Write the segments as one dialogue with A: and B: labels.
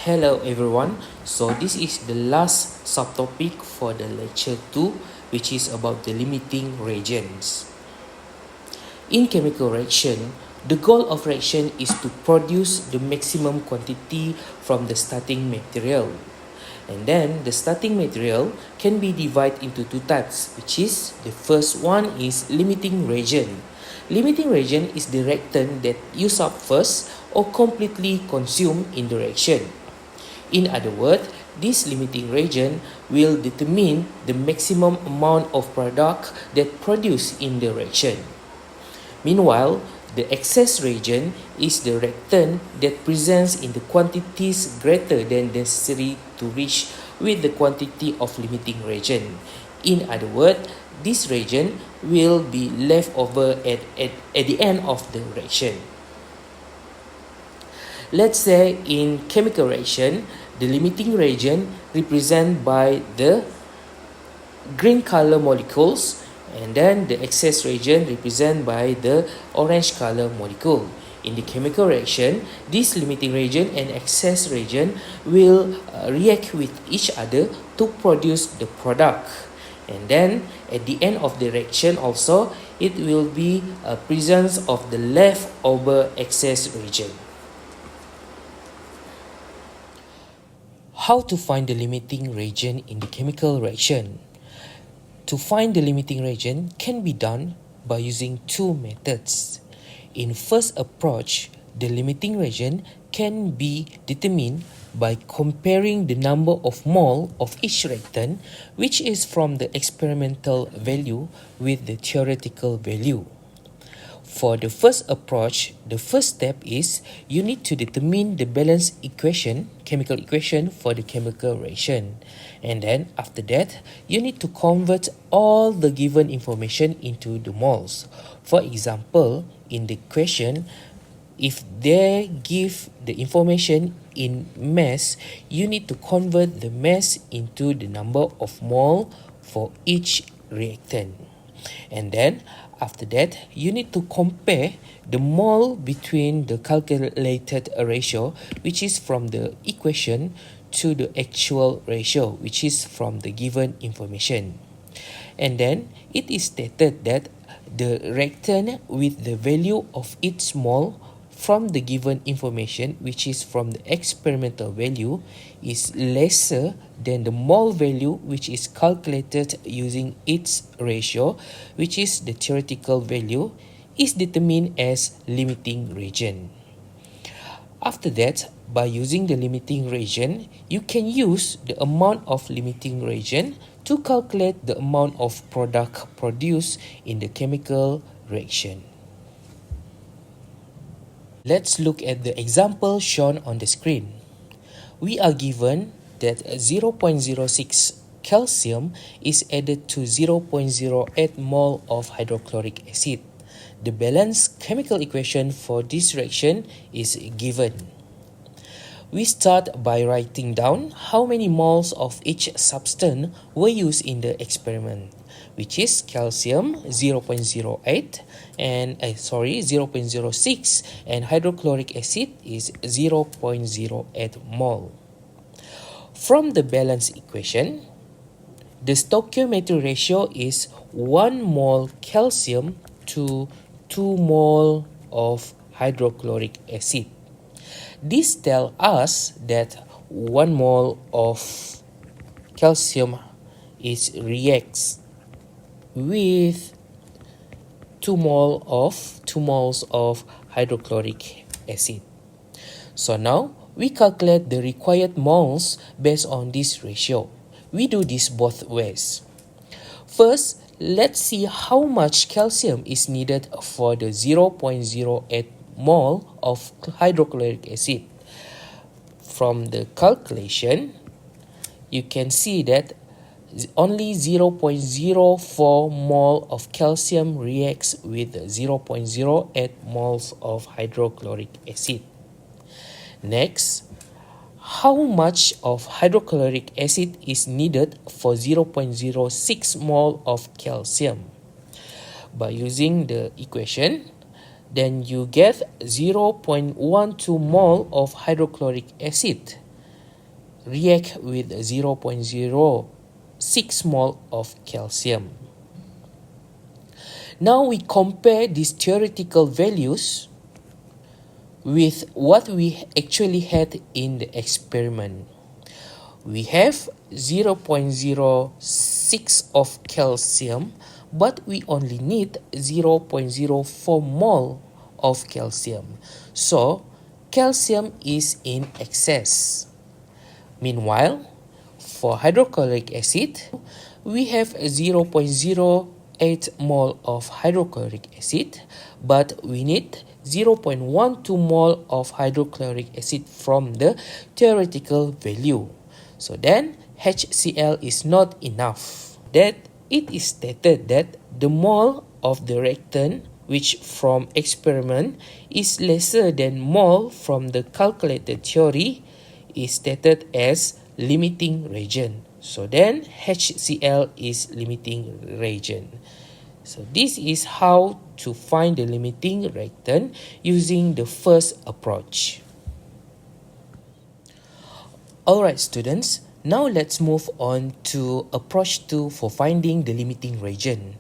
A: Hello everyone. So this is the last subtopic for the lecture 2, which is about the limiting reagents. In chemical reaction, the goal of reaction is to produce the maximum quantity from the starting material. And then the starting material can be divided into two types, which is the first one is limiting reagent. Limiting reagent is the reactant that used up first or completely consumed in the reaction. In other words, this limiting reagent will determine the maximum amount of product that produced in the reaction. Meanwhile, the excess reagent is the reactant that presents in the quantities greater than necessary to reach with the quantity of limiting reagent. In other words, this reagent will be left over at the end of the reaction. Let's say in chemical reaction, the limiting reagent represented by the green color molecules, and then the excess reagent represented by the orange color molecule. In the chemical reaction, this limiting reagent and excess reagent will react with each other to produce the product. And then at the end of the reaction also, it will be a presence of the leftover excess reagent. How to find the limiting reagent in the chemical reaction? To find the limiting reagent can be done by using two methods. In first approach, the limiting reagent can be determined by comparing the number of mole of each reactant, which is from the experimental value with the theoretical value. For the first approach, the first step is you need to determine the balance equation, chemical equation for the chemical reaction. And then after that, you need to convert all the given information into the moles. For example, in the question, if they give the information in mass, you need to convert the mass into the number of mole for each reactant. And then after that, you need to compare the mole between the calculated ratio, which is from the equation, to the actual ratio, which is from the given information. And then it is stated that the reactant with the value of its mole from the given information, which is from the experimental value, is lesser than the mole value which is calculated using its ratio, which is the theoretical value, is determined as limiting reagent. After that, by using the limiting reagent, you can use the amount of limiting reagent to calculate the amount of product produced in the chemical reaction. Let's look at the example shown on the screen. We are given that 0.06 calcium is added to 0.08 mole of hydrochloric acid. The balanced chemical equation for this reaction is given. We start by writing down how many moles of each substance were used in the experiment, which is calcium 0.08 and 0.06, and hydrochloric acid is 0.08 mole. From the balance equation, the stoichiometry ratio is 1 mole calcium to 2 mole of hydrochloric acid. This tells us that 1 mole of calcium reacts with 2 moles of hydrochloric acid. So now we calculate the required moles based on this ratio. We do this both ways. First, let's see how much calcium is needed for the 0.08 mole of hydrochloric acid. From the calculation, you can see that only 0.04 mole of calcium reacts with 0.08 moles of hydrochloric acid. Next, how much of hydrochloric acid is needed for 0.06 mole of calcium? By using the equation, then you get 0.12 mole of hydrochloric acid. react with 0.06 mole of calcium. Now we compare these theoretical values with what we actually had in the experiment. We have 0.06 of calcium, but we only need 0.04 mole of calcium. So, calcium is in excess. Meanwhile, for hydrochloric acid, we have 0.08 mole of hydrochloric acid, but we need 0.12 mole of hydrochloric acid from the theoretical value. So then HCl is not enough. That it is stated that the mole of the reactant which from experiment is lesser than mole from the calculated theory is stated as limiting reagent. So then HCl is limiting reagent. So this is how to find the limiting reactant using the first approach. Alright students, now let's move on to approach 2 for finding the limiting reagent.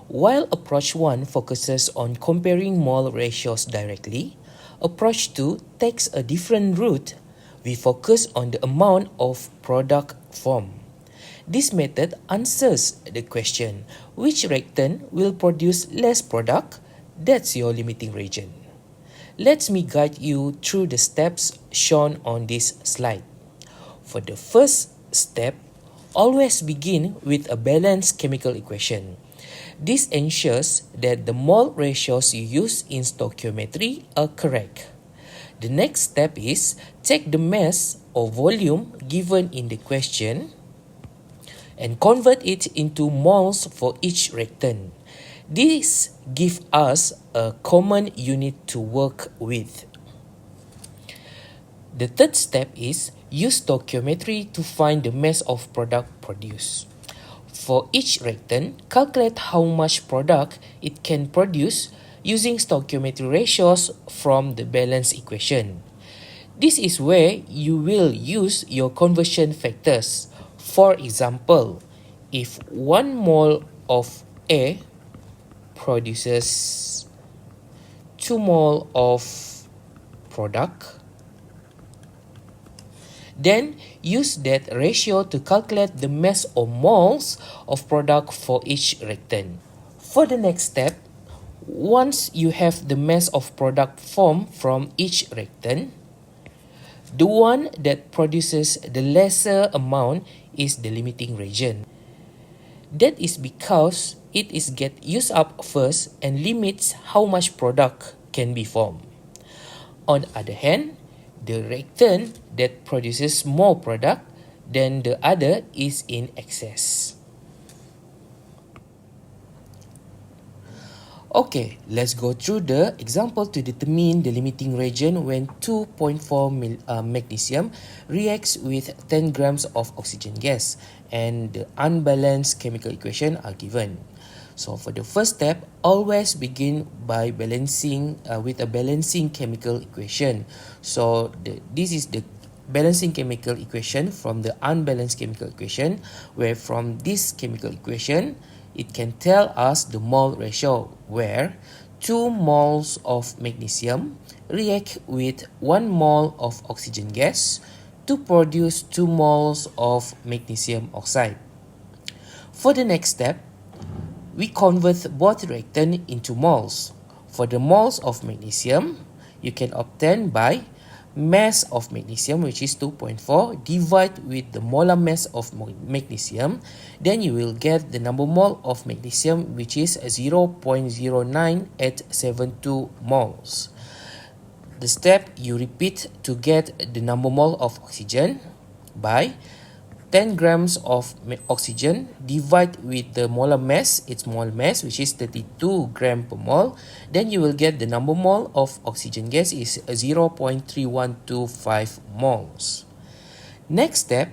A: While approach 1 focuses on comparing mole ratios directly, approach 2 takes a different route. We focus on the amount of product formed. This method answers the question, which reactant will produce less product? That's your limiting reagent. Let me guide you through the steps shown on this slide. For the first step, always begin with a balanced chemical equation. This ensures that the mole ratios you use in stoichiometry are correct. The next step is take the mass or volume given in the question and convert it into moles for each reactant. This gives us a common unit to work with. The third step is use stoichiometry to find the mass of product produced. For each reactant, calculate how much product it can produce using stoichiometry ratios from the balance equation. This is where you will use your conversion factors. For example, if 1 mole of A produces 2 mole of product, then use that ratio to calculate the mass or moles of product for each reactant. For the next step, once you have the mass of product formed from each reactant, the one that produces the lesser amount is the limiting reagent. That is because it is get used up first and limits how much product can be formed. On the other hand, the reactant that produces more product than the other is in excess. Okay, let's go through the example to determine the limiting reagent when 2.4 magnesium reacts with 10 grams of oxygen gas and the unbalanced chemical equation are given. So for the first step, always begin by balancing with a balancing chemical equation. So this is the balancing chemical equation from the unbalanced chemical equation, where from this chemical equation, it can tell us the mole ratio, where 2 moles of magnesium react with 1 mole of oxygen gas to produce 2 moles of magnesium oxide. For the next step, we convert both reactants into moles. For the moles of magnesium, you can obtain by mass of magnesium, which is 2.4, divide with the molar mass of magnesium, then you will get the number mole of magnesium, which is 0.0972 moles. The step you repeat to get the number mole of oxygen by 10 grams of oxygen divide with the molar mass, its mole mass, which is 32 gram per mole, then you will get the number mole of oxygen gas is 0.3125 moles. Next step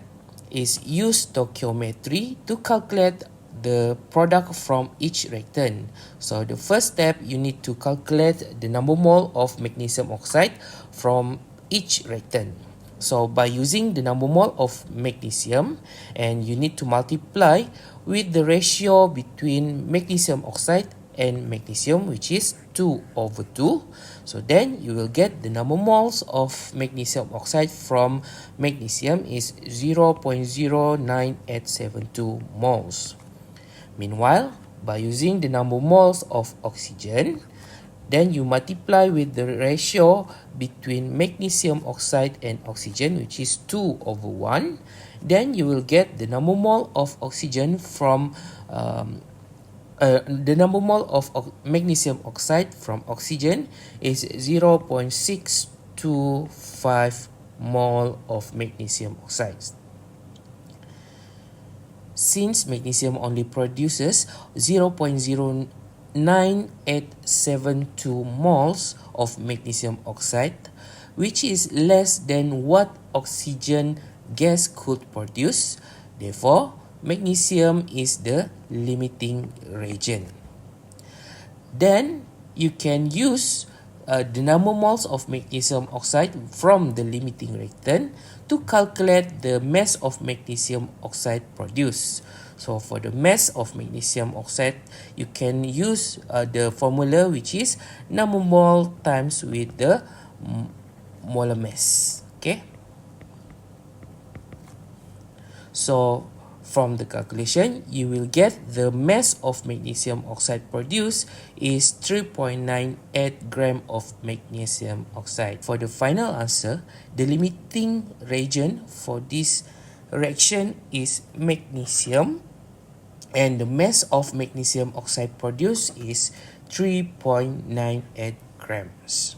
A: is use stoichiometry to calculate the product from each reactant. So the first step, you need to calculate the number mole of magnesium oxide from each reactant. So by using the number mole of magnesium, and you need to multiply with the ratio between magnesium oxide and magnesium, which is 2/2. So then you will get the number moles of magnesium oxide from magnesium is 0.09872 moles. Meanwhile, by using the number moles of oxygen, then you multiply with the ratio between magnesium oxide and oxygen, which is 2/1. Then you will get the number mole of oxygen from the number mole of magnesium oxide from oxygen is 0.625 mole of magnesium oxide. Since magnesium only produces 0.09872 moles of magnesium oxide, which is less than what oxygen gas could produce. Therefore, magnesium is the limiting reagent. Then you can use the number moles of magnesium oxide from the limiting reagent to calculate the mass of magnesium oxide produced. So for the mass of magnesium oxide, you can use the formula, which is number mole times with the molar mass. Okay. So from the calculation, you will get the mass of magnesium oxide produced is 3.98 gram of magnesium oxide. For the final answer, the limiting reagent for this reaction is magnesium, and the mass of magnesium oxide produced is 3.98 grams.